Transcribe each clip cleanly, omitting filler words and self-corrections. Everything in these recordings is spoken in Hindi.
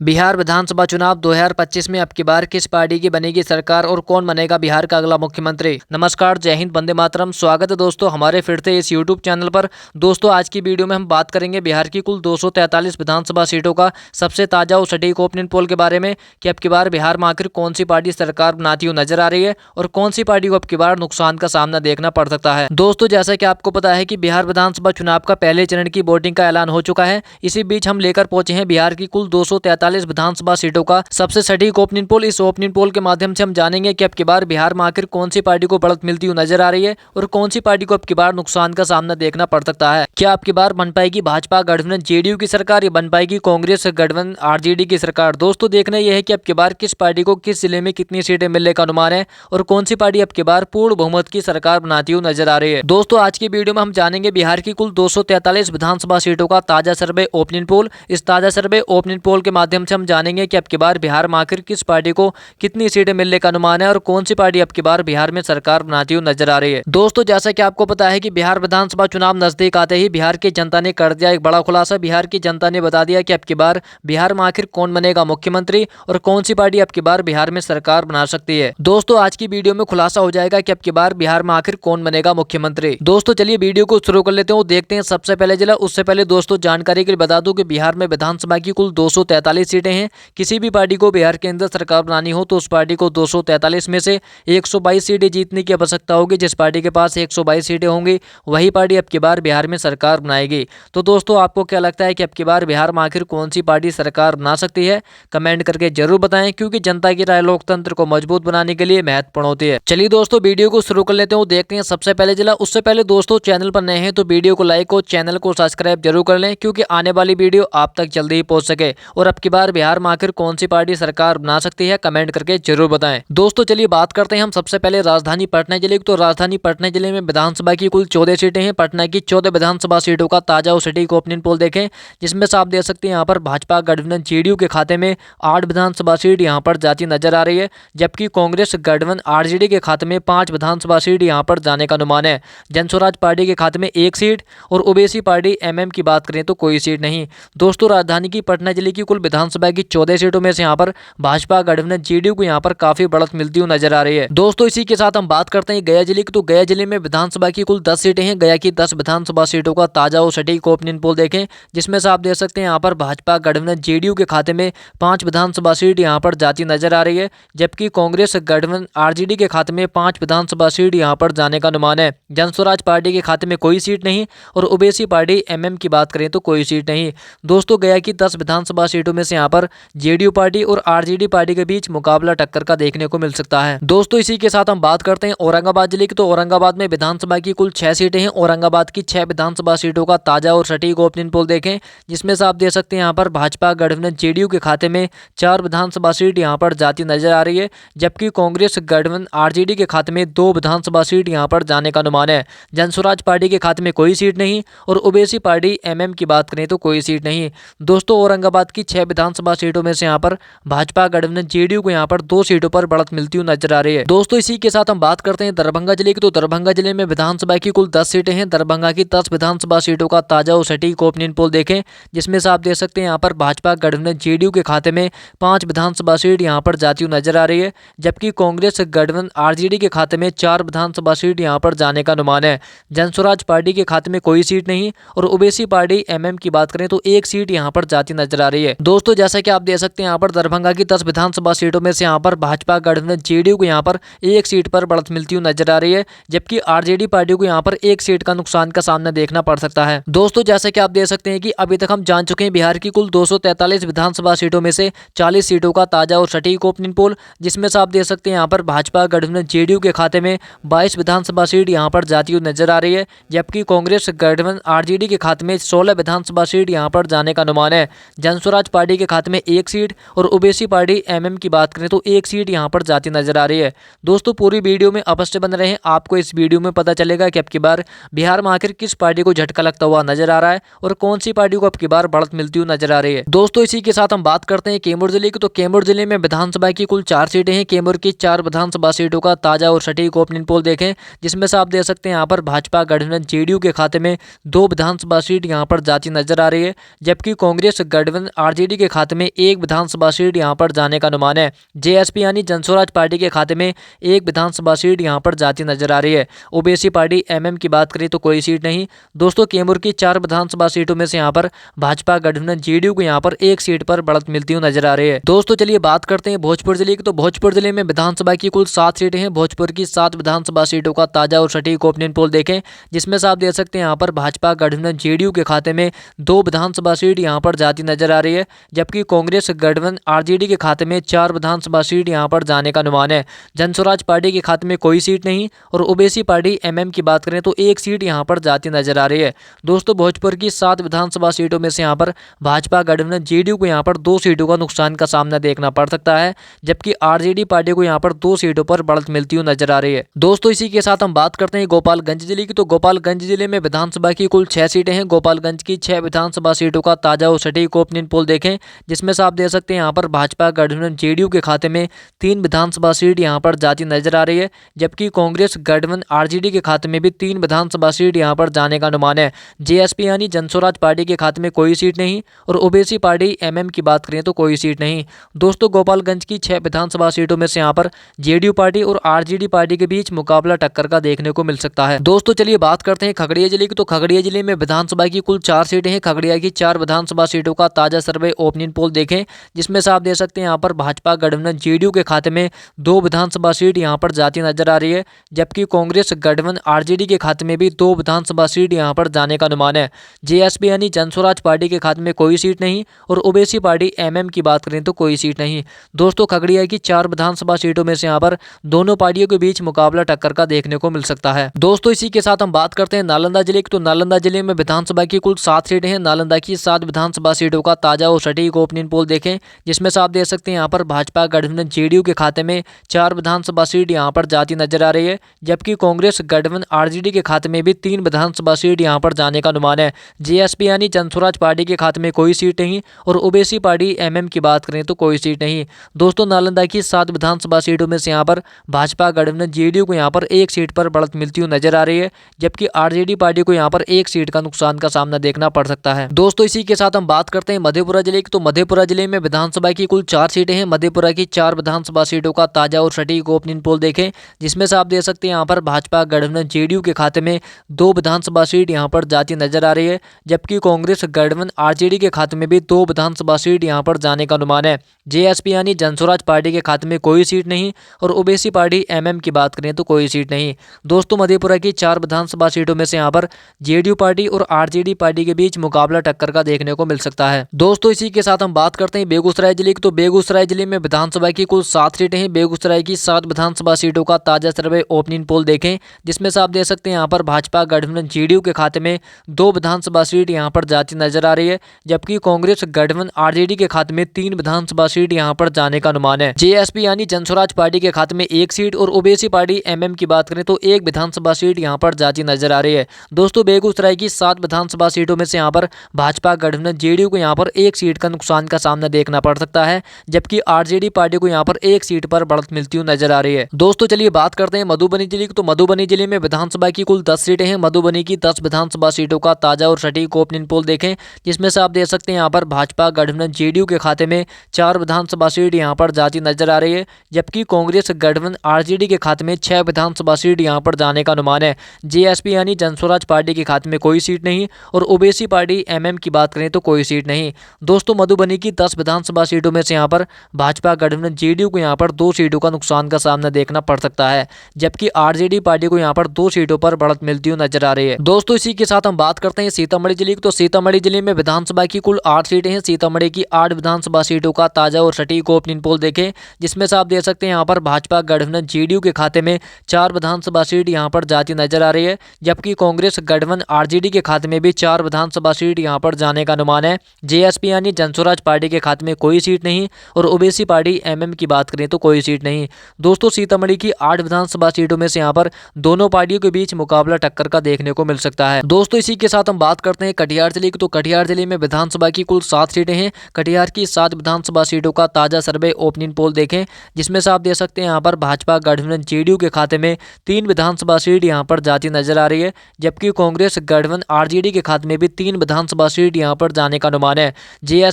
बिहार विधानसभा चुनाव 2025 में अब की बार किस पार्टी की बनेगी सरकार और कौन बनेगा बिहार का अगला मुख्यमंत्री। नमस्कार, जय हिंद, वंदे मातरम। स्वागत है दोस्तों हमारे फिर से इस यूट्यूब चैनल पर। दोस्तों आज की वीडियो में हम बात करेंगे बिहार की कुल 243 विधानसभा सीटों का सबसे ताजा और सटीक ओपिनियन पोल के बारे में कि अब की बार बिहार में आखिर कौन सी पार्टी सरकार बनाती हुई नजर आ रही है और कौन सी पार्टी को अब की बार नुकसान का सामना देखना पड़ सकता है। दोस्तों जैसा कि आपको पता है कि बिहार विधानसभा चुनाव का पहले चरण की वोटिंग का ऐलान हो चुका है। इसी बीच हम लेकर पहुंचे हैं बिहार की कुल 243 विधानसभा सीटों का सबसे सटीक ओपिनियन पोल। इस ओपिनियन पोल के माध्यम से हम जानेंगे कि अब की बार बिहार में आखिर कौन सी पार्टी को बढ़त मिलती हुई नजर आ रही है और कौन सी पार्टी को अब की बार नुकसान का सामना देखना पड़ सकता है। क्या अब की बार बन पाएगी भाजपा गठबंधन जेडीयू की सरकार या बन पाएगी कांग्रेस गठबंधन आरजेडी की सरकार। दोस्तों देखना यह है कि अब की बार किस पार्टी को किस जिले में कितनी सीटें मिलने का अनुमान है और कौन सी पार्टी अब की बार पूर्ण बहुमत की सरकार बनाती हुई नजर आ रही है। दोस्तों आज की वीडियो में हम जानेंगे बिहार की कुल 243 विधानसभा सीटों का ताजा सर्वे ओपिनियन पोल। इस ताजा सर्वे ओपिनियन पोल के माध्यम से हम जानेंगे कि अब की बार बिहार में आखिर किस पार्टी को कितनी सीटें मिलने का अनुमान है और कौन सी पार्टी अब की बार बिहार में सरकार बनाती हुई नजर आ रही है। दोस्तों जैसा कि आपको पता है कि बिहार विधानसभा चुनाव नजदीक आते ही बिहार की जनता ने कर दिया एक बड़ा खुलासा। बिहार की जनता ने बता दिया कि अब की बार बिहार में आखिर कौन बनेगा मुख्यमंत्री और कौन सी पार्टी अब की बार बिहार में सरकार बना सकती है। दोस्तों आज की वीडियो में खुलासा हो जाएगा कि अब की बार बिहार में आखिर कौन बनेगा मुख्यमंत्री। दोस्तों चलिए वीडियो को शुरू कर लेते हैं, देखते हैं सबसे पहले जिला। उससे पहले दोस्तों जानकारी के लिए बता दूं कि बिहार में विधानसभा की कुल 243 सीटें हैं। किसी भी पार्टी को बिहार के अंदर सरकार बनानी हो तो उस पार्टी को 243 में से 122 सीटें जीतने की आवश्यकता होगी। जिस पार्टी के पास 122 सीटें होंगी वही पार्टी अब की बार बिहार में सरकार बनाएगी। तो दोस्तों आपको क्या लगता है कि अब की बार बिहार में आखिर कौन सी पार्टी सरकार बना सकती है? कमेंट करके जरूर बताएं, क्योंकि जनता की राय लोकतंत्र को मजबूत बनाने के लिए महत्वपूर्ण होती है। चलिए दोस्तों वीडियो को शुरू कर लेते हैं, देखते हैं सबसे पहले जिला। उससे पहले दोस्तों चैनल पर नए हैं तो वीडियो को लाइक और चैनल को सब्सक्राइब जरूर कर लें, क्योंकि आने वाली वीडियो आप तक जल्दी ही पहुंच सके। और अब की बार बिहार में आखिर कौन सी पार्टी सरकार बना सकती है कमेंट करके जरूर बताएं। दोस्तों चलिए बात करते हैं हम सबसे पहले राजधानी पटना जिले की। तो राजधानी पटना जिले में विधानसभा की कुल 14 सीटें हैं। पटना की 14 विधानसभा सीटों का ताजा और सटीक ओपिनियन पोल देखें, जिसमें से आप देख सकते हैं यहाँ पर भाजपा गठबंधन जेडीयू के खाते में 8 विधानसभा सीट यहाँ पर जाती नजर आ रही है, जबकि कांग्रेस गठबंधन आरजेडी के खाते में 5 विधानसभा सीट यहाँ पर जाने का अनुमान है। जनस्वराज पार्टी के खाते में 1 सीट और ओबीसी पार्टी एमएम की बात करें तो कोई सीट नहीं। दोस्तों राजधानी की पटना जिले की कुल विधानसभा की 14 सीटों में से यहाँ पर भाजपा गठबंधन जेडीयू को यहाँ पर काफी बढ़त मिलती हुई नजर आ रही है। दोस्तों इसी के साथ हम बात करते हैं गया जिले की। तो गया जिले में विधानसभा की कुल 10 सीटें हैं। गया की 10 विधानसभा सीटों का ताजा और सटीक ओपिनियन पोल देखें, जिसमें से आप देख सकते हैं यहाँ पर भाजपा गठबंधन जेडीयू के खाते में 5 विधानसभा सीट यहाँ पर जाती नजर आ रही है, जबकि कांग्रेस गठबंधन आरजेडी के खाते में 5 विधानसभा सीट यहाँ पर जाने का अनुमान है। जनस्वराज पार्टी के खाते में कोई सीट नहीं और ओबीसी पार्टी एमएम की बात करें तो कोई सीट नहीं। दोस्तों गया की 10 विधानसभा सीटों में से यहाँ पर जेडीयू पार्टी और आरजेडी पार्टी के बीच मुकाबला टक्कर का देखने को मिल सकता है। दोस्तों इसी के साथ हम बात करते हैं औरंगाबाद जिले की। तो औरंगाबाद में विधानसभा की कुल 6 सीटें हैं। औरंगाबाद की 6 विधानसभा सीटों का ताजा और सटीक ओपिनियन पोल देखें, जिसमें से आप देख सकते हैं यहाँ पर भाजपा गठबंधन जेडीयू के खाते में 4 विधानसभा सीट यहाँ पर जाती नजर आ रही है, जबकि कांग्रेस गठबंधन आरजेडी के खाते में 2 विधानसभा सीट यहाँ पर जाने का अनुमान है। जनस्वराज पार्टी के खाते में कोई सीट नहीं और ओबीसी पार्टी एमएम की बात करें तो कोई सीट नहीं। दोस्तों औरंगाबाद की 6 विधानसभा सीटों में से यहाँ पर भाजपा गठबंधन जेडीयू को यहाँ पर 2 सीटों पर बढ़त मिलती हुई नजर आ रही है। दोस्तों इसी के साथ हम बात करते हैं दरभंगा जिले की। तो दरभंगा जिले में विधानसभा की कुल 10 सीटें हैं। दरभंगा की 10 विधानसभा सीटों का ताजा और सटीक ओपिनियन पोल देखें, जिसमें से आप देख सकते हैं यहाँ पर भाजपा गठबंधन जेडीयू के खाते में 5 विधानसभा सीट यहाँ पर जाती हुई नजर आ रही है, जबकि कांग्रेस गठबंधन आरजेडी के खाते में 4 विधानसभा सीट यहाँ पर जाने का अनुमान है। जनस्वराज पार्टी के खाते में कोई सीट नहीं और ओबीसी पार्टी एमएम की बात करें तो 1 सीट यहाँ पर जाती नजर आ रही है। दोस्तों जैसा कि आप देख सकते हैं यहाँ पर दरभंगा की 10 विधानसभा सीटों में से यहाँ पर भाजपा गठबंधन जेडीयू को यहाँ पर 1 सीट पर बढ़त मिलती हुई नजर आ रही है, जबकि आरजेडी पार्टी को यहाँ पर 1 सीट का नुकसान का सामना देखना पड़ सकता है। दोस्तों जैसा कि आप देख सकते हैं कि अभी तक हम जान चुके हैं बिहार की कुल 243 विधानसभा सीटों में से 40 सीटों का ताजा और सटीक ओपिनियन पोल, जिसमें से आप देख सकते हैं यहाँ पर भाजपा गठबंधन जेडीयू के खाते में 22 विधानसभा सीट यहाँ पर जाती हुई नजर आ रही है, जबकि कांग्रेस गठबंधन आरजेडी के खाते में 16 विधानसभा सीट यहाँ पर जाने का अनुमान है। जनस्वराज पार्टी के खाते में 1 सीट और ओबीसी पार्टी एमएम की बात करें तो 1 सीट यहाँ पर जाती नजर आ रही है। दोस्तों पूरी वीडियो में अवश्य बने रहें, आपको इस वीडियो में पता चलेगा कि अब की बार बिहार में आखिर किस पार्टी को झटका लगता हुआ नजर आ रहा है और कौन सी पार्टी को अब की बार बढ़त मिलती हुई नजर आ रही है। दोस्तों इसी के साथ हम बात करते हैं कैमूर जिले की। तो कैमूर जिले में विधानसभा की कुल 4 सीटें हैं। कैमूर की 4 विधानसभा सीटों का ताजा और सटीक ओपिनियन पोल देखें, जिसमें से आप देख सकते हैं यहाँ पर भाजपा गठबंधन जेडीयू के खाते में 2 विधानसभा सीट यहाँ पर जाती नजर आ रही है, जबकि कांग्रेस गठबंधन आरजेडी के के खाते में एक विधानसभा सीट यहां पर जाने का अनुमान है। जेएसपी यानी जनस्वराज पार्टी के खाते में एक विधानसभा सीट यहां पर जाती नजर आ रही है। ओबीसी पार्टी एमएम की बात करें तो कोई सीट नहीं। दोस्तों कैमूर की 4 विधानसभा सीटों में से यहां पर भाजपा गठबंधन जेडीयू को यहां पर एक सीट पर बढ़त मिलती हुई नजर आ रही है। दोस्तों चलिए बात करते हैं भोजपुर जिले की। तो भोजपुर जिले में विधानसभा की कुल 7 सीटें हैं। भोजपुर की 7 विधानसभा सीटों का ताजा और सटीक ओपिनियन पोल देखें, जिसमें से आप देख सकते हैं यहाँ पर भाजपा गठबंधन जेडीयू के खाते में 2 विधानसभा सीट यहाँ पर जाती नजर आ रही है, जबकि कांग्रेस गठबंधन आरजेडी के खाते में 4 विधानसभा सीट यहाँ पर जाने का अनुमान है। जनस्वराज पार्टी के खाते में कोई सीट नहीं और ओबीसी पार्टी एमएम की बात करें तो एक सीट यहाँ पर जाती नजर आ रही है। दोस्तों भोजपुर की 7 विधानसभा सीटों में से यहाँ पर भाजपा गठबंधन जेडीयू को यहाँ पर 2 सीटों का नुकसान का सामना देखना पड़ सकता है, जबकि आरजेडी पार्टी को यहाँ पर 2 सीटों पर बढ़त मिलती हुई नजर आ रही है। दोस्तों इसी के साथ हम बात करते हैं गोपालगंज जिले की। तो गोपालगंज जिले में विधानसभा की कुल 6 सीटें हैं। गोपालगंज की 6 विधानसभा सीटों का ताजा और सटीक ओपिनियन पोल देखें, जिसमें से आप देख सकते हैं यहाँ पर भाजपा गठबंधन जेडीयू के खाते में 3 विधानसभा सीट यहाँ पर जाती नजर आ रही है, जबकि कांग्रेस गठबंधन आरजेडी के खाते में भी 3 विधानसभा सीट यहाँ पर जाने का अनुमान है। जेएसपी यानी जनस्वराज पार्टी के खाते में कोई सीट नहीं और ओबीसी पार्टी एमएम की बात करें तो कोई सीट नहीं। दोस्तों गोपालगंज की 6 विधानसभा सीटों में से यहाँ पर जेडीयू पार्टी और आरजेडी पार्टी के बीच मुकाबला टक्कर का देखने को मिल सकता है। दोस्तों चलिए बात करते हैं खगड़िया जिले की। तो खगड़िया जिले में विधानसभा की कुल 4 सीटें हैं। खगड़िया की 4 विधानसभा सीटों का ताजा सर्वे ओपिनियन पोल देखें, जिसमें से आप देख सकते हैं यहाँ पर भाजपा गठबंधन जेडीयू के खाते में 2 विधानसभा सीट यहाँ पर जाती नजर आ रही है, जबकि कांग्रेस गठबंधन आरजेडी के खाते में भी 2 विधानसभा सीट यहाँ पर जाने का अनुमान है। जेएसपी यानी जनस्वराज पार्टी के खाते में कोई सीट नहीं और ओबीसी पार्टी एमएम की बात करें तो कोई सीट नहीं। दोस्तों खगड़िया की 4 विधानसभा सीटों में से यहाँ पर दोनों पार्टियों के बीच मुकाबला टक्कर का देखने को मिल सकता है। दोस्तों इसी के साथ हम बात करते हैं नालंदा जिले की। तो नालंदा जिले में विधानसभा की कुल 7 सीटें हैं। नालंदा की 7 विधानसभा सीटों का ताजा और सटीक ओपिनियन पोल देखें, जिसमें से आप देख सकते हैं यहाँ पर भाजपा गठबंधन जेडीयू के खाते में 4 विधानसभा सीट यहाँ पर जाती नजर आ रही है, जबकि कांग्रेस गठबंधन आरजेडी के खाते में भी 3 विधानसभा सीट यहाँ पर जाने का अनुमान है। जेएसपी यानी जनस्वराज पार्टी के खाते में कोई सीट नहीं और ओबीसी पार्टी एमएम की बात करें तो कोई सीट नहीं। दोस्तों नालंदा की 7 विधानसभा सीटों में से यहाँ पर भाजपा गठबंधन जेडीयू को यहाँ पर एक सीट पर बढ़त मिलती हुई नजर आ रही है, जबकि आरजेडी पार्टी को यहाँ पर एक सीट का नुकसान का सामना देखना पड़ सकता है। दोस्तों इसी के साथ हम बात करते हैं मधेपुरा जिले की। तो मधेपुरा जिले में विधानसभा की कुल 4 सीटें हैं। मधेपुरा की 4 विधानसभा सीटों का ताजा और सटीक ओपिनियन पोल देखें, जिसमें से आप देख सकते हैं यहाँ पर भाजपा गठबंधन जेडीयू के खाते में 2 विधानसभा सीट यहाँ पर जाती नजर आ रही है, जबकि कांग्रेस गठबंधन आरजेडी के खाते में भी 2 विधानसभा सीट यहाँ पर जाने का अनुमान है। जेएसपी यानी जनस्वराज पार्टी के खाते में कोई सीट नहीं और ओबीसी पार्टी एमएम की बात करें तो कोई सीट नहीं। दोस्तों मधेपुरा की 4 विधानसभा सीटों में से यहाँ पर जेडीयू पार्टी और आरजेडी पार्टी के बीच मुकाबला टक्कर का देखने को मिल सकता है। दोस्तों इसी के साथ हम बात करते हैं बेगूसराय जिले की। तो बेगूसराय जिले में विधानसभा की कुल 7 सीटें हैं। बेगूसराय की 7 विधानसभा सीटों का ताजा सर्वे ओपिनियन पोल देखें, जिसमें से आप देख सकते हैं यहाँ पर भाजपा गठबंधन जेडीयू के खाते में 2 विधानसभा सीट यहाँ पर जाती नजर आ रही है, जबकि कांग्रेस गठबंधन आरजेडी के खाते में 3 विधानसभा सीट यहाँ पर जाने का अनुमान है। जेएसपी यानी जनस्वराज पार्टी के खाते में 1 सीट और ओबीसी पार्टी एमएम की बात करें तो 1 विधानसभा सीट यहाँ पर जाती नजर आ रही है। दोस्तों बेगूसराय की 7 विधानसभा सीटों में से यहाँ पर भाजपा गठबंधन जेडीयू को यहाँ पर 1 सीट का नुकसान का सामना देखना पड़ सकता है, जबकि आरजेडी पार्टी को यहाँ पर 1 सीट पर बढ़त मिलती हुई नजर आ रही है। दोस्तों चलिए बात करते हैं मधुबनी जिले की। तो मधुबनी जिले में विधानसभा की कुल 10 सीटें हैं। मधुबनी की 10 विधानसभा सीटों का ताजा और सटीक ओपिनियन पोल देखें, जिसमें से आप देख सकते हैं यहाँ पर भाजपा गठबंधन जेडीयू के खाते में 4 विधानसभा सीट यहाँ पर जाती नजर आ रही है, जबकि कांग्रेस गठबंधन आरजेडी के खाते में 6 विधानसभा सीट यहाँ पर जाने का अनुमान है। जेएसपी यानी जनस्वराज पार्टी के खाते में कोई सीट नहीं और ओबीसी पार्टी एमएम की बात करें तो कोई सीट नहीं। दोस्तों मधुबनी की 10 विधानसभा सीटों में से यहाँ पर भाजपा गठबंधन जेडीयू को यहाँ पर 2 सीटों का नुकसान का सामना देखना पड़ सकता है, जबकि आरजेडी पार्टी को यहाँ पर 2 सीटों पर बढ़त मिलती हुई नजर आ रही है। दोस्तों इसी के साथ हम बात करते हैं सीतामढ़ी जिले की। तो सीतामढ़ी जिले में विधानसभा की कुल 8 सीटें हैं। सीतामढ़ी की 8 विधानसभा सीटों का ताजा और सटीक ओपिनियन पोल देखें, जिसमें से आप देख सकते हैं यहाँ पर भाजपा गठबंधन जेडीयू के खाते में 4 विधानसभा सीट यहाँ पर जाती नजर आ रही है, जबकि कांग्रेस गठबंधन आरजेडी के खाते में भी 4 विधानसभा सीट यहाँ पर जाने का अनुमान है। जेएसपी यानी जनस्वराज पार्टी के खाते में कोई सीट नहीं और ओबीसी पार्टी एमएम की बात करें तो कोई सीट नहीं। दोस्तों सीतामढ़ी की 8 विधानसभा सीटों में से यहाँ पर दोनों पार्टियों के बीच मुकाबला टक्कर का देखने को मिल सकता है। दोस्तों इसी के साथ हम बात करते हैं कटिहार जिले की। तो कटिहार जिले में विधानसभा की कुल 7 सीटें हैं। कटिहार की 7 विधानसभा सीटों का ताजा सर्वे ओपिनियन पोल देखें, जिसमें से आप देख सकते हैं यहाँ पर भाजपा गठबंधन जेडीयू के खाते में 3 विधानसभा सीट यहाँ पर जाती नजर आ रही है, जबकि कांग्रेस गठबंधन आरजेडी के खाते में भी 3 विधानसभा सीट यहाँ पर जाने का अनुमान है।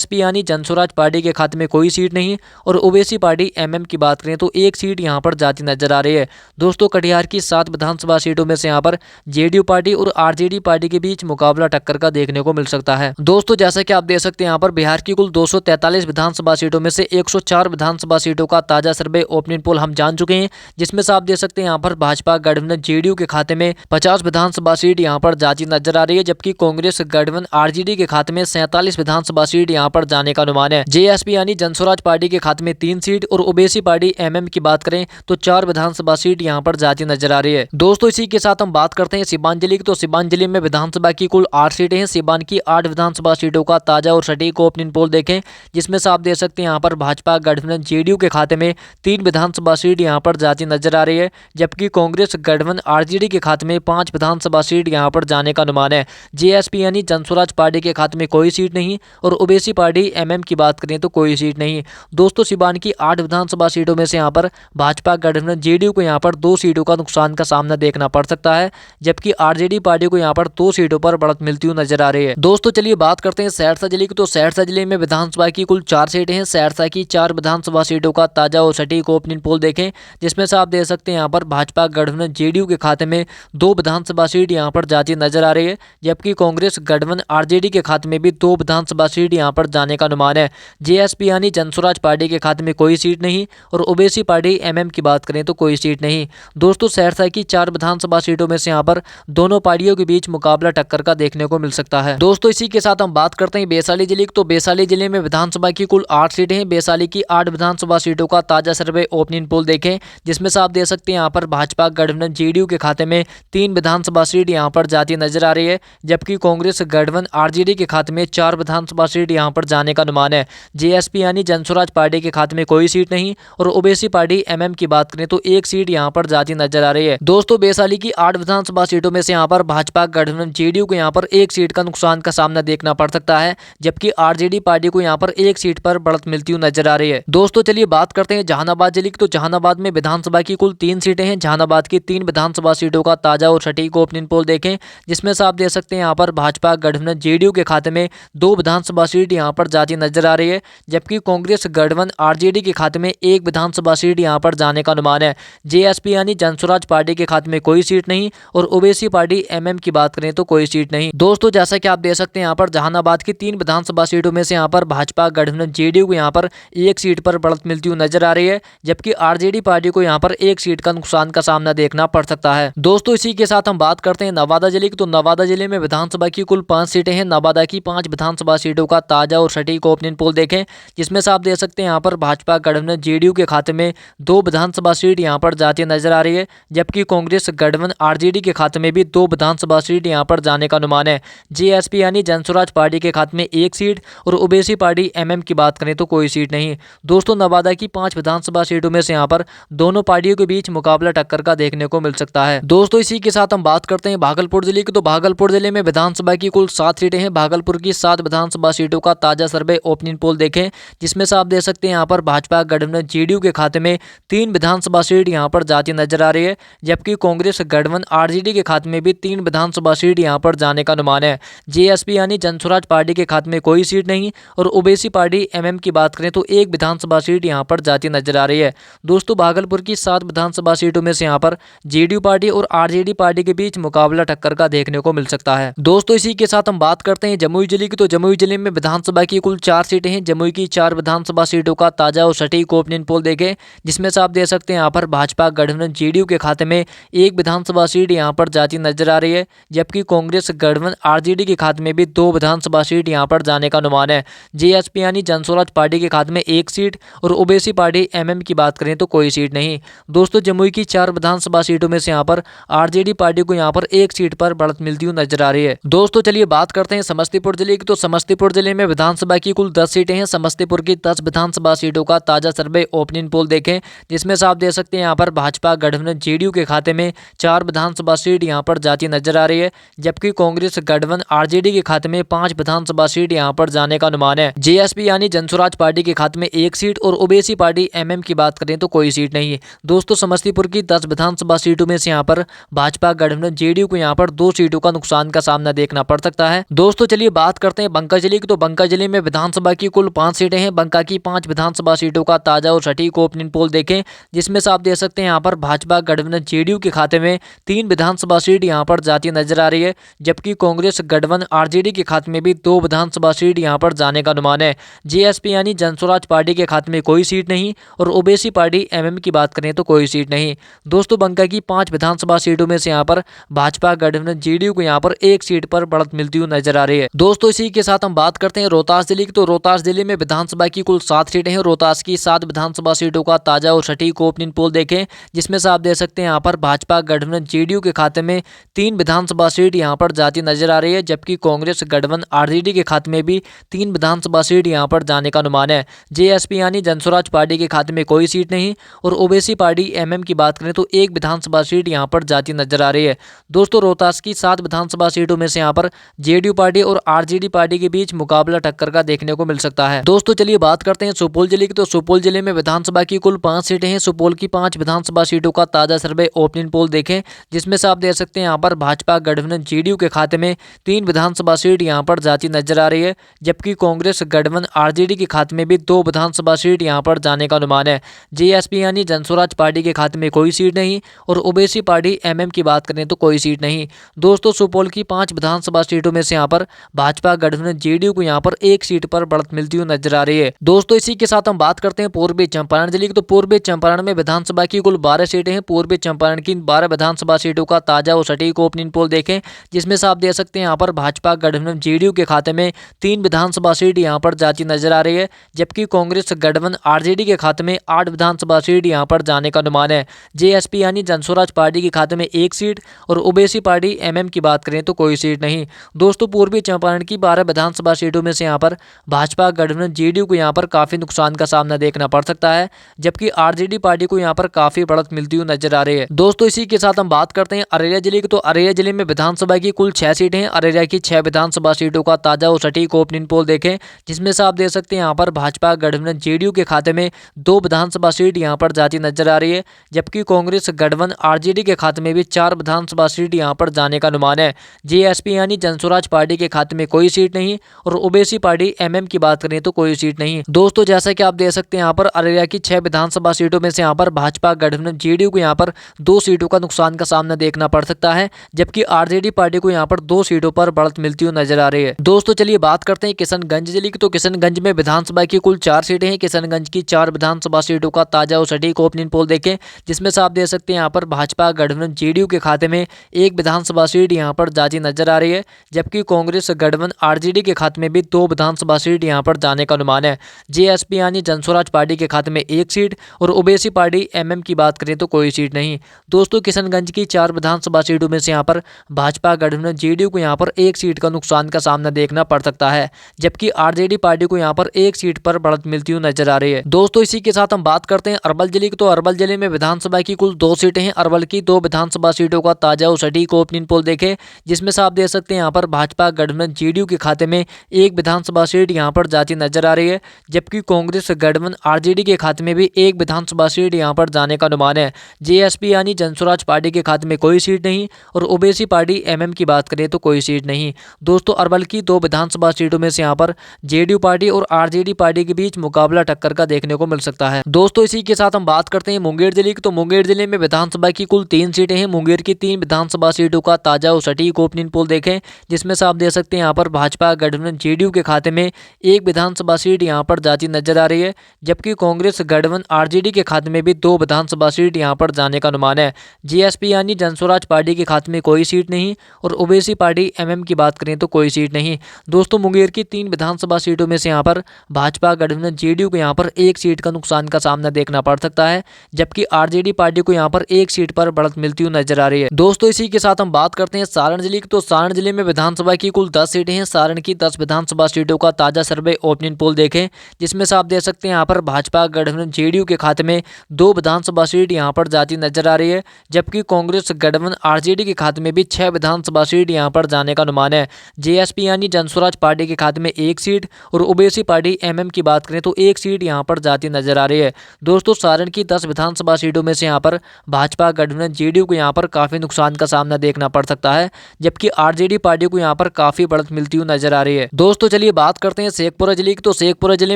जेएसपी यानी जनसुराज पार्टी के खाते में कोई सीट नहीं और ओवैसी पार्टी एमएम की बात करें तो एक सीट यहां पर जाती नजर आ रही है। दोस्तों कटिहार की 7 विधानसभा सीटों में से यहां पर जेडीयू पार्टी और आरजेडी पार्टी के बीच मुकाबला टक्कर का देखने को मिल सकता है। दोस्तों जैसा कि आप देख सकते हैं यहाँ पर बिहार की कुल 243 विधानसभा सीटों में से 104 विधानसभा सीटों का ताजा सर्वे ओपिनियन पोल हम जान चुके हैं, जिसमें से आप देख सकते हैं यहाँ पर भाजपा गठबंधन जेडीयू के खाते में 50 विधानसभा सीट यहाँ पर जाती नजर आ रही है, जबकि कांग्रेस गठबंधन आरजेडी के खाते में 47 विधानसभा सीट यहाँ पर जाने का अनुमान है। जेएसपी यानी जनसुराज पार्टी के खाते में 3 सीट और ओवैसी पार्टी एमएम की बात करें तो 4 विधानसभा सीट यहाँ पर जाती नजर आ रही है। दोस्तों इसी के साथ हम बात करते हैं सीवान जिले की, तो सीवान जिले में विधानसभा की कुल 8 सीटें हैं। सीवान की 8 विधानसभा सीटों का ताजा और सटीक ओपिनियन पोल देखें, जिसमें से आप देख सकते हैं यहाँ पर भाजपा गठबंधन जेडीयू के खाते में 3 विधानसभा सीट यहाँ पर जाती नजर आ रही है, जबकि कांग्रेस गठबंधन आरजेडी के खाते में 5 विधानसभा सीट यहाँ पर जाने का अनुमान है। जेएसपी यानी जनसुराज पार्टी के खाते में कोई सीट नहीं और ओवैसी पार्टी एमएम की बात करें तो कोई सीट नहीं। दोस्तों सीवान की 8 विधानसभा सीटों में से यहाँ पर भाजपा गठबंधन जेडीयू को यहाँ पर 2 सीटों का नुकसान का सामना देखना पड़ सकता है, जबकि आरजेडी पार्टी को यहाँ पर 2 सीटों पर बढ़त मिलती हुई नजर आ रही है। दोस्तों चलिए बात करते हैं सहरसा जिले की, तो सहरसा जिले में विधानसभा की कुल 4 सीटें हैं। सहरसा की 4 विधानसभा सीटों का ताजा और सटीक ओपिनियन पोल देखें, जिसमें से आप देख सकते हैं यहाँ पर भाजपा गठबंधन जेडीयू के खाते में 2 विधानसभा सीट यहाँ पर जाती नजर आ रही है, जबकि कांग्रेस गठबंधन आरजेडी के खाते में भी 2 विधानसभा सीट यहाँ पर जाने का अनुमान है। जेएसपी यानी जनसुराज पार्टी के खाते में कोई सीट नहीं और ओवैसी पार्टी एमएम की बात करें तो कोई सीट नहीं। दोस्तों सहरसा की 4 विधानसभा सीटों में से यहाँ पर दोनों पार्टियों के बीच मुकाबला टक्कर का देखने को मिल सकता है। दोस्तों इसी के साथ हम बात करते हैं वैशाली जिले की, तो वैशाली जिले में विधानसभा की कुल 8 सीटें हैं। वैशाली की 8 विधानसभा सीटों का ताजा सर्वे ओपिनियन पोल देखें, जिसमें से आप देख सकते हैं यहाँ पर भाजपा गठबंधन जेडीयू के खाते में 3 विधानसभा सीट यहाँ पर जाती नजर आ रही है, जबकि कांग्रेस गठबंधन आरजेडी के खाते में 4 विधानसभा सीट यहाँ पर जाने का अनुमान है। जेएसपी यानी जनसुराज पार्टी के खाते में कोई सीट नहीं और ओवैसी पार्टी एमएम की बात करें तो 1 सीट यहाँ पर जाती नजर आ रही है। दोस्तों वैशाली की 8 विधानसभा सीटों में से यहाँ पर भाजपा गठबंधन जेडीयू को यहाँ पर 1 सीट का नुकसान का सामना देखना पड़ सकता है, जबकि आरजेडी पार्टी को यहाँ पर 1 सीट पर बढ़त मिलती हुई नजर आ रही है। दोस्तों चलिए बात करते हैं जहानाबाद जिले की, तो जहानाबाद में विधानसभा की कुल 3 सीटें हैं। जहानाबाद की 3 विधानसभा सीटों का ताजा और सटीक ओपिनियन पोल देखें, जिसमें से आप देख सकते हैं यहाँ पर भाजपा गठबंधन जेडीयू के खाते में 2 विधानसभा सीट यहाँ पर जाती नजर आ रही है, जबकि कांग्रेस गठबंधन आरजेडी के खाते में 1 विधानसभा सीट यहाँ पर जाने का अनुमान है। जेएसपी यानी जनसुराज पार्टी के खाते में कोई सीट नहीं और ओवैसी पार्टी एमएम की बात करें तो कोई सीट नहीं। दोस्तों जैसा कि आप देख सकते हैं यहाँ पर जहानाबाद की 3 विधानसभा सीटों में से यहाँ पर भाजपा गठबंधन जेडीयू को यहाँ पर 1 सीट पर बढ़त मिलती हुई नजर आ रही है, जबकि आरजेडी पार्टी को यहाँ पर 1 सीट का नुकसान का सामना देखना पड़ सकता है। दोस्तों इसी के साथ हम बात करते हैं नवादा जिले की, तो नवादा जिले में विधानसभा की कुल 5 सीटें हैं। नवादा की 5 विधानसभा सीटों का ताजा और सटीक ओपिनियन पोल देखें, जिसमें से आप देख सकते हैं यहाँ पर भाजपा गठबंधन जेडीयू के खाते में 2 विधानसभा सीट यहाँ पर जाती नजर आ रही है, जबकि कांग्रेस गठबंधन आरजेडी के खाते में भी 2 विधानसभा सीट यहाँ पर जाने का अनुमान है। जेएसपी यानी जनसुराज पार्टी के खाते में 1 सीट और ओवैसी पार्टी एमएम की बात करें तो कोई सीट नहीं। दोस्तों नवादा की 5 विधानसभा सीटों में से यहाँ पर दोनों पार्टियों के बीच मुकाबला टक्कर का देखने को मिल सकता है। दोस्तों इसी के साथ हम बात करते हैं भागलपुर जिले की, तो भागलपुर जिले में विधानसभा की कुल 7 सीटें हैं। भागलपुर की 7 विधानसभा सीटों का ताजा सर्वे ओपिनियन पोल देखें, जिसमें से आप देख सकते हैं यहाँ पर भाजपा गठबंधन जेडीयू के खाते में 3 विधानसभा सीट यहाँ पर जाती नजर आ रही है, जबकि कांग्रेस गठबंधन आरजेडी के खाते में भी 3 विधानसभा सीट यहाँ पर जाने का अनुमान है। जेएसपी यानी जनसुराज पार्टी के खाते में कोई सीट नहीं और ओवैसी पार्टी एमएम की बात करें तो 1 विधानसभा सीट यहाँ पर जाती नजर आ रही है। दोस्तों भागलपुर की 7 विधानसभा सीटों में से यहाँ पर जेडीयू पार्टी और आरजेडी पार्टी के बीच मुकाबला टक्कर का देखने को मिल सकता है। दोस्तों इसी के साथ हम बात करते हैं जमुई जिले की, तो जमुई जिले में विधानसभा की कुल 4 सीटें हैं। जमुई की 4 विधानसभा सीटों का ताजा और सटीक ओपिनियन पोल देखें, जिसमें से आप देख सकते हैं यहाँ पर भाजपा गठबंधन जेडीयू के खाते में 1 विधानसभा सीट यहाँ पर जाती नजर आ रही है, जबकि कांग्रेस गठबंधन आरजेडी के खाते में भी 2 विधानसभा सीट यहाँ पर जाने का अनुमान है। जेएसपी यानी जनसुराज पार्टी के खाते में 1 सीट और ओवैसी पार्टी एमएम की बात करें तो कोई सीट नहीं। दोस्तों जमुई की 4 विधानसभा सीटों में से यहाँ पर आरजेडी पार्टी को यहाँ पर 1 सीट पर बढ़त मिलती हुई नजर आ रही है। दोस्तों चलिए बात करते हैं समस्तीपुर जिले की, तो समस्तीपुर जिले में विधानसभा की कुल 10 सीटें हैं। समस्तीपुर की 10 विधानसभा सीटों का ताजा सर्वे ओपिनियन पोल देखें, जिसमें से आप देख सकते हैं यहाँ पर भाजपा गठबंधन जेडीयू के खाते में 4 विधानसभा सीट यहाँ पर जाती नजर आ रही है, जबकि कांग्रेस गठबंधन आरजेडी के खाते में 5 विधानसभा सीट यहाँ पर जाने का अनुमान है। जेएसपी यानी जनसुराज पार्टी के खाते में 1 सीट और ओवैसी पार्टी एमएम की बात करें तो कोई सीट नहीं है। दोस्तों समस्तीपुर की 10 विधानसभा सीटों में से यहाँ पर भाजपा गठबंधन जेडीयू को यहाँ पर 2 सीटों का नुकसान का सामना देखना पड़ सकता है। दोस्तों चलिए बात करते हैं बंका जिले की, तो बंका जिले में विधानसभा की कुल 5 सीटें हैं। बंका की 5 विधानसभा सीटों का ताजा और सटीक ओपिनियन पोल देखें, जिसमें से आप देख सकते हैं यहाँ पर भाजपा गठबंधन जेडीयू के खाते में 3 विधानसभा सीट यहाँ पर जाती नजर आ रही है, जबकि कांग्रेस गठबंधन आरजेडी के खाते में भी 2 विधानसभा सीट यहाँ पर जाने का अनुमान है। जेएसपी यानी जनस्वराज पार्टी के खाते में कोई सीट नहीं और ओबीसी पार्टी एमएम की बात करें तो कोई सीट नहीं। दोस्तों, बंका की 5 विधानसभा सीटों में से यहाँ पर भाजपा गठबंधन जेडीयू को यहाँ पर एक सीट पर बढ़त मिलती हुई नजर आ रही है। दोस्तों, इसी के साथ हम बात करते हैं रोहतास जिले की। तो रोहतास जिले में विधानसभा की कुल 7 सीटें हैं। रोहतास की 7 विधानसभा सीटों का ताजा और सटीक ओपिनियन पोल देखें, जिसमें से आप देख सकते हैं यहाँ पर भाजपा गठबंधन जेडीयू के खाते में 3 विधानसभा सीट यहाँ पर जाती नजर आ रही है, जबकि कांग्रेस गठबंधन आरजेडी के खाते में भी 3 विधानसभा सीट यहाँ पर जाने का अनुमान है। जेएसपी यानी जनस्वराज पार्टी के खाते में कोई सीट नहीं और ओबीसी पार्टी एमएम की बात करें तो 1 विधानसभा सीट यहाँ पर जाती नजर आ रही है। दोस्तों, रोहतास की 7 विधानसभा सीटों में से यहाँ पर जेडीयू पार्टी और आरजेडी पार्टी के बीच मुकाबला टक्कर का देखने को मिल सकता है। दोस्तों, चलिए बात करते हैं सुपौल जिले की। तो सुपौल जिले में विधानसभा की कुल 5 सीटें हैं। सुपौल की 5 विधानसभा सीटों का ताजा सर्वे ओपिनियन पोल देखें, जिसमें से आप देख सकते हैं यहाँ पर भाजपा गठबंधन जेडीयू के खाते में 3 विधानसभा सीट यहाँ पर जाती नजर आ रही है, जबकि कांग्रेस गठबंधन आरजेडी के खाते में भी 2 विधानसभा सीट यहाँ पर जाने का अनुमान है। जेएसपी यानी जनस्वराज पार्टी के खाते में कोई सीट नहीं और ओबीसी पार्टी एमएम की बात करें तो कोई सीट नहीं। दोस्तों, सुपौल की 5 विधानसभा सीटों में से यहाँ पर भाजपा गठबंधन जेडीयू को यहाँ पर एक सीट पर बढ़त मिलती हुई नजर आ रही है। दोस्तों, इसी के साथ हम बात करते हैं पूर्वी चंपारण जिले की। तो पूर्वी चंपारण में विधानसभा की कुल 12 सीटें हैं। पूर्वी चंपारण की 12 विधानसभा सीटों का ताजा और सटीक ओपिनियन पोल देखें, जिसमें से आप देख सकते हैं यहाँ पर भाजपा गठबंधन जेडीयू के खाते में 3 विधानसभा सीट यहाँ पर जाती नजर आ रही है, जबकि कांग्रेस गठबंधन आरजेडी के खाते में 8 विधानसभा सीट यहाँ पर जाने का अनुमान है। जेएसपी यानी जनस्वराज पार्टी के खाते में 1 सीट और ओबीसी पार्टी एमएम की बात करें तो कोई सीट नहीं। दोस्तों, पूर्वी चंपारण की 12 विधानसभा सीटों में से यहाँ पर भाजपा गठबंधन जेडीयू को यहाँ पर काफी नुकसान का सामना देखना पड़ सकता है, जबकि आरजेडी पार्टी को यहाँ पर काफी बढ़त मिलती हुई नजर आ रही है। दोस्तों, इसी के साथ हम बात करते हैं अररिया जिले की। तो अररिया जिले में विधानसभा की कुल 6 सीटें हैं। अररिया की 6 विधानसभा सीटों का ताजा और सटीक ओपिनियन पोल देखें, जिसमें से आप देख सकते हैं यहाँ पर भाजपा गठबंधन जेडीयू के खाते में 2 विधानसभा सीट यहाँ पर जाती नजर आ रही है, जबकि कांग्रेस गठबंधन आरजेडी के खाते में भी 4 विधानसभा सीट यहाँ पर जाने का अनुमान है। जेएसपी यानी जनस्वराज पार्टी के खाते में कोई सीट नहीं और ओबीसी पार्टी एमएम की बात करें तो कोई सीट नहीं। दोस्तों, जैसा कि आप देख सकते हैं यहाँ पर अररिया की 6 विधानसभा सीटों में से यहाँ पर भाजपा गठबंधन जेडीयू को यहाँ पर 2 सीटों का नुकसान का सामना देखना पड़ सकता है, जबकि आरजेडी पार्टी को यहाँ पर 2 सीटों पर बढ़त मिलती हुई नजर आ रही है। दोस्तों, चलिए बात करते हैं किशनगंज जिले की। तो किशनगंज में विधानसभा की कुल 4 सीटें हैं। किशनगंज की 4 विधानसभा सीटों का ताजा और सटीक ओपिनियन पोल देखें, जिसमें से आप देख सकते हैं यहाँ पर भाजपा गठबंधन जेडीयू के खाते में 1 विधानसभा सीट यहाँ पर जाती नजर आ रही है, जबकि कांग्रेस गठबंधन आरजेडी के खाते में भी 2 विधानसभा सीट यहाँ पर जाने का अनुमान है। जेएसपी यानी जनस्वराज पार्टी के खाते में 1 सीट और ओबीसी पार्टी एमएम की बात करें तो कोई सीट नहीं। दोस्तों, किशनगंज की 4 विधानसभा सीटों में से यहाँ पर भाजपा गठबंधन जेडीयू को यहाँ पर 1 सीट का नुकसान का सामना देखना पड़ सकता है, जबकि आरजेडी पार्टी को यहाँ पर 1 सीट पर बढ़त मिलती हुई नजर आ रही है। दोस्तों, इसी के साथ हम बात करते हैं अरवल जिले की। तो अरवल जिले में विधानसभा की कुल 2 सीटें हैं। अरवल की 2 विधानसभा सीटों का ताजा और सटीक ओपिनियन पोल देखें, जिसमें से आप देख सकते हैं यहाँ पर भाजपा गठबंधन जेडीयू के खाते में 1 विधानसभा सीट यहाँ पर जाती नजर आ रही है, जबकि कांग्रेस गठबंधन आरजेडी के खाते में भी 1 विधानसभा सीट यहाँ पर जाने का अनुमान है। जेएसपी यानी जनस्वराज पार्टी के खाते में कोई सीट नहीं और ओबीसी पार्टी एमएम की बात करें तो कोई सीट नहीं। दोस्तों, अरवल की 2 विधानसभा सीटों में से यहाँ पर जेडीयू पार्टी और आरजेडी पार्टी के बीच मुकाबला टक्कर का देखने को मिल सकता है। दोस्तों, इसी के साथ हम बात करते हैं मुंगेर जिले की। तो मुंगेर जिले में विधानसभा की कुल 3 सीटें हैं। मुंगेर की 3 विधानसभा सीटों का ताजा और सटीक ओपिनियन पोल देखें, जिसमें से आप देख सकते हैं यहाँ पर भाजपा गठबंधन जेडीयू के खाते में 1 विधानसभा सीट यहाँ पर जाती नजर आ रही है, जबकि कांग्रेस गठबंधन आरजेडी के खाते में भी 2 विधानसभा सीट यहाँ पर जाने का अनुमान है। जेएसपी यानी जनस्वराज पार्टी के खाते में कोई सीट नहीं और ओबीसी पार्टी एमएम की बात करें तो कोई सीट नहीं। दोस्तों, मुंगेर की 3 विधानसभा सीटों में से यहाँ पर भाजपा गठबंधन जेडीयू को यहाँ पर 1 सीट का नुकसान का सामना देखना पड़ सकता है, जबकि आरजेडी पार्टी को यहाँ पर 1 सीट पर बढ़त मिलती हुई नजर आ रही है। दोस्तों, इसी के साथ हम बात करते हैं सारण जिले की। तो सारण जिले में विधानसभा की कुल 10 सीटें हैं। सारण की 10 विधानसभा सीटों का ताजा सर्वे ओपिनियन पोल देखें, जिसमें से आप देख सकते हैं यहाँ पर भाजपा गठबंधन जेडीयू के खाते में 2 विधानसभा सीट यहाँ पर जाती नजर आ रही है, जबकि कांग्रेस गठबंधन आरजेडी के खाते में भी 6 विधानसभा सीट यहाँ पर जाने का अनुमान है। जेएसपी यानी जनस्वराज पार्टी के खाते में 1 सीट और ओबीसी पार्टी एमएम की बात करें तो 1 सीट यहाँ पर जाती नजर आ रही है। दोस्तों, सारण की 10 विधानसभा सीटों में से यहाँ पर भाजपा गठबंधन जेडीयू को यहाँ पर काफी नुकसान का सामना देखना पड़ सकता है, जबकि आरजेडी पार्टी को यहाँ पर काफी बढ़त मिलती हुई नजर आ रही है। दोस्तों, चलिए बात करते हैं शेखपुरा जिले की। तो शेखपुरा जिले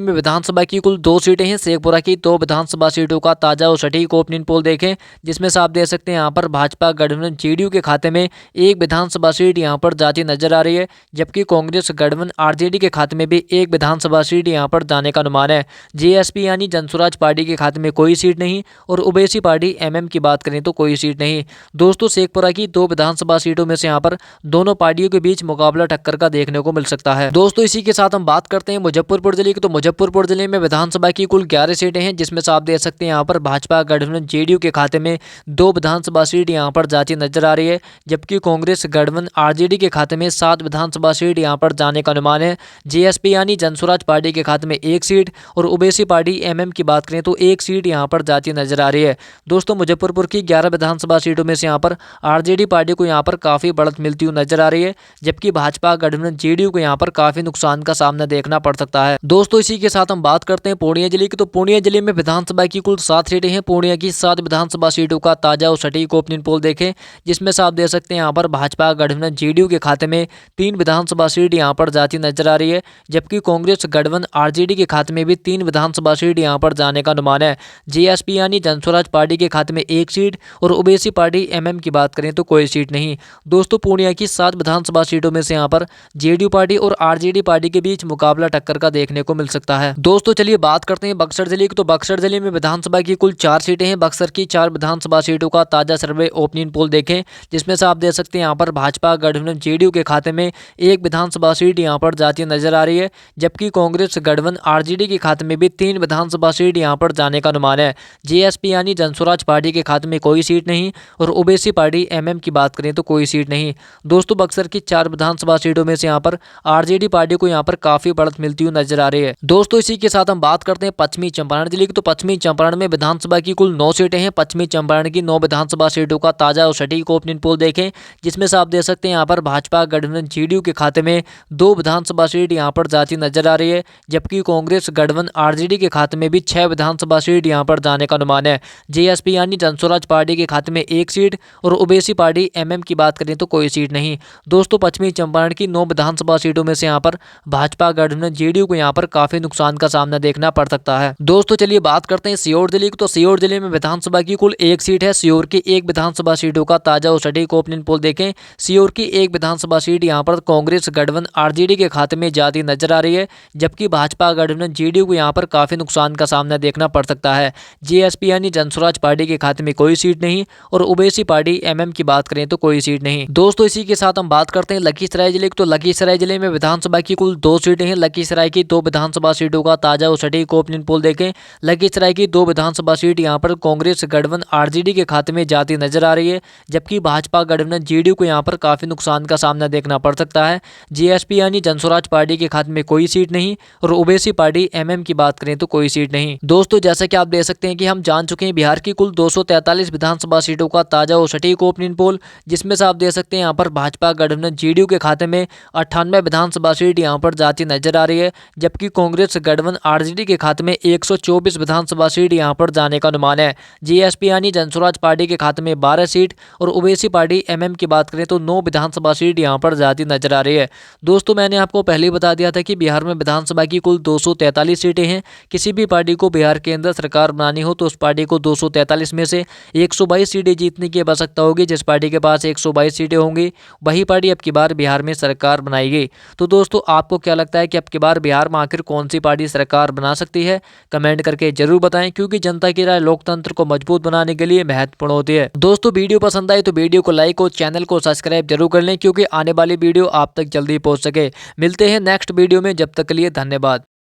में विधानसभा की कुल 2 सीटें हैं। शेखपुरा की 2 विधानसभा सीटों का ताजा और सटीक ओपिनियन पोल देखें, जिसमें से आप देख सकते हैं यहाँ पर भाजपा गठबंधन जेडीयू के खाते में एक विधानसभा सीट यहाँ पर जाती नजर आ रही है, जबकि कांग्रेस गठबंधन आरजेडी के खाते में भी एक विधानसभा सीट यहाँ पर जाने का अनुमान है। जेएसपी यानी जनसुराज पार्टी के खाते में कोई सीट नहीं और ओवैसी पार्टी एमएम की बात करें तो कोई सीट नहीं। दोस्तों शेखपुरा की 2 विधानसभा सीटों में से यहाँ पर दोनों पार्टियों के बीच मुकाबला टक्कर का देखने को मिल सकता है। दोस्तों इसी के साथ हम बात करते हैं मुजफ्फरपुर जिले की। तो मुजफ्फरपुर जिले में विधानसभा की कुल 11 सीटें हैं, जिसमें से आप देख सकते हैं यहाँ पर भाजपा गठबंधन जेडीयू के खाते में 2 विधानसभा सीट यहाँ पर जाती नजर आ रही है, जबकि कांग्रेस गठबंधन आरजेडी के खाते में 7 विधानसभा सीट यहाँ पर जाने का अनुमान है। जेएसपी यानी जनसुराज पार्टी के खाते में 1 सीट और ओवैसी पार्टी एमएम की बात करें तो 1 सीट यहाँ पर जाती नजर आ रही है। दोस्तों मुजफ्फरपुर की 11 विधानसभा सीटों में से यहाँ पर आरजेडी पार्टी को यहाँ पर काफी बढ़त मिलती हुई नजर आ रही है, जबकि भाजपा गठबंधन जेडीयू को यहाँ पर काफी नुकसान का सामना देखना पड़ सकता है। दोस्तों इसी के साथ हम बात करते हैं पूर्णिया जिले की। तो पूर्णिया जिले में विधानसभा की कुल 7 सीटें हैं। पूर्णिया की 7 विधानसभा सीटों का ताजा और सटीक ओपिनियन पोल देखें, जिसमें से आप देख सकते हैं यहाँ पर भाजपा गठबंधन जेडीयू के खाते में 3 विधानसभा सीट यहाँ पर जाती नजर आ रही है, जबकि कांग्रेस गठबंधन आरजेडी के खाते में भी 3 विधानसभा सीट यहाँ पर जाने का अनुमान है। जेएसपी यानी जनसुराज पार्टी के खाते में 1 सीट और ओवैसी पार्टी एमएम की बात करें तो कोई सीट नहीं। दोस्तों पूर्णिया की 7 विधानसभा सीटों में से यहाँ पर जेडीयू पार्टी और आरजेडी पार्टी के बीच मुकाबला टक्कर का देखने को मिल सकता है। दोस्तों चलिए बात करते हैं बक्सर जिले की। तो बक्सर जिले में विधानसभा की कुल 4 सीटें हैं। बक्सर की 4 विधानसभा सीटों का ताजा सर्वे ओपिनियन पोल देखें, जिसमें से आप देख सकते हैं यहाँ पर भाजपा गठबंधन जेडीयू के खाते में 1 विधानसभा सीट यहाँ पर जाती नजर आ रही है, जबकि कांग्रेस गठबंधन आरजेडी के खाते में भी 3 विधानसभा सीट यहाँ पर जाने का अनुमान है। जेएसपी यानी जनसुराज पार्टी के खाते में कोई सीट नहीं और ओवैसी पार्टी एमएम की बात करें तो कोई सीट नहीं। दोस्तों बक्सर की 4 विधानसभा सीटों में से यहाँ पर आरजेडी पार्टी को यहाँ पर काफी बढ़त मिलती हुई नजर आ रही है। दोस्तों इसी के साथ हम बात करते हैं पश्चिमी चंपारण जिले की। तो पश्चिमी चंपारण में विधानसभा की कुल 9 सीटें हैं। पश्चिमी चंपारण की 9 विधानसभा सीटों का ताजा और सटीक ओपिनियन पोल देखें, जिसमें से आप देख सकते हैं यहाँ पर भाजपा गठबंधन जेडीयू के खाते में 2 विधानसभा सीट यहाँ पर जाती नजर आ रही है, जबकि कांग्रेस गठबंधन आरजेडी के खाते में भी 6 विधानसभा सीट यहाँ पर जाने का अनुमान है। जेएसपी यानी जनसुराज पार्टी के खाते में 1 सीट और ओवैसी पार्टी एमएम की बात करें तो कोई सीट नहीं। दोस्तों पश्चिमी चंपारण की 9 विधानसभा सीटों में से यहाँ पर भाजपा गठबंधन जेडीयू को यहाँ पर काफी नुकसान का सामना देखना पड़ सकता है। दोस्तों चलिए बात करते हैं सीहोर जिले की। तो सीहोर जिले में विधानसभा की कुल 1 सीट है। सीहोर की 1 विधानसभा सीटों का ताजा और सटीक ओपिनियन पोल देखें। सीहोर की 1 विधानसभा सीट यहाँ पर कांग्रेस गठबंधन आरजेडी के खाते में जाती नजर आ रही है, जबकि भाजपा गठबंधन जेडीयू को यहाँ पर काफी नुकसान का सामना देखना पड़ सकता है। जेएसपी यानी जनसुराज पार्टी के खाते में कोई सीट नहीं और ओवैसी पार्टी एमएम की बात करें तो कोई सीट नहीं। दोस्तों इसी के साथ हम बात करते हैं लखीसराय जिले की। तो लखीसराय जिले में विधानसभा की कुल 2 सीटें हैं। लखीसराय की 2 विधानसभा सीटों का ताजा और सटीक ओपिनियन पोल देखें। लखीसराय की 2 विधानसभा सीट यहाँ पर कांग्रेस गठबंधन आरजेडी के खाते में जाती नजर आ रही है, जबकि भाजपा गठबंधन जेडीयू को यहाँ पर काफी नुकसान का सामना देखना पड़ सकता है। जेएसपी यानी जनसुराज पार्टी के खाते में कोई सीट नहीं और ओवैसी पार्टी एमएम की बात करें तो कोई सीट नहीं। दोस्तों जैसा कि आप देख सकते हैं कि हम जान चुके हैं बिहार की कुल 243 विधानसभा सीटों का ताजा और सटीक ओपिनियन पोल, जिसमें से आप देख सकते हैं यहाँ पर भाजपा गठबंधन जेडीयू के खाते में 98 विधानसभा सीट यहाँ पर जाती नजर आ रही है, जबकि कांग्रेस गठबंधन आरजेडी के खाते में 124 विधानसभा सीट यहाँ पर जाने का अनुमान है। जेएसपी यानी जनसुराज पार्टी के खाते में 12 सीट और ओवैसी पार्टी एमएम की बात करें तो 9 विधानसभा सीट यहाँ पर जाती नजर आ रही है। दोस्तों मैंने आपको पहले ही बता दिया था कि बिहार में विधानसभा की कुल 243 सीटें हैं। किसी भी पार्टी को बिहार के अंदर सरकार बनानी हो तो उस पार्टी को 243 में से 122 सीटें जीतने की आवश्यकता होगी। जिस पार्टी के पास 122 सीटें होंगी वही पार्टी अब की बार बिहार में सरकार बनाएगी। तो दोस्तों आपको क्या लगता है कि अब की बार बिहार में आखिर कौन सी पार्टी सरकार बना सकती है? कमेंट करके जरूर बताएं, क्योंकि जनता की राय लोकतंत्र को मजबूत बनाने के लिए महत्वपूर्ण होती है। दोस्तों वीडियो पसंद आए तो वीडियो को लाइक और चैनल को सब्सक्राइब जरूर कर लें, क्योंकि आने वाली वीडियो आप तक जल्दी पहुंच सके। मिलते हैं नेक्स्ट वीडियो में, जब तक के लिए धन्यवाद।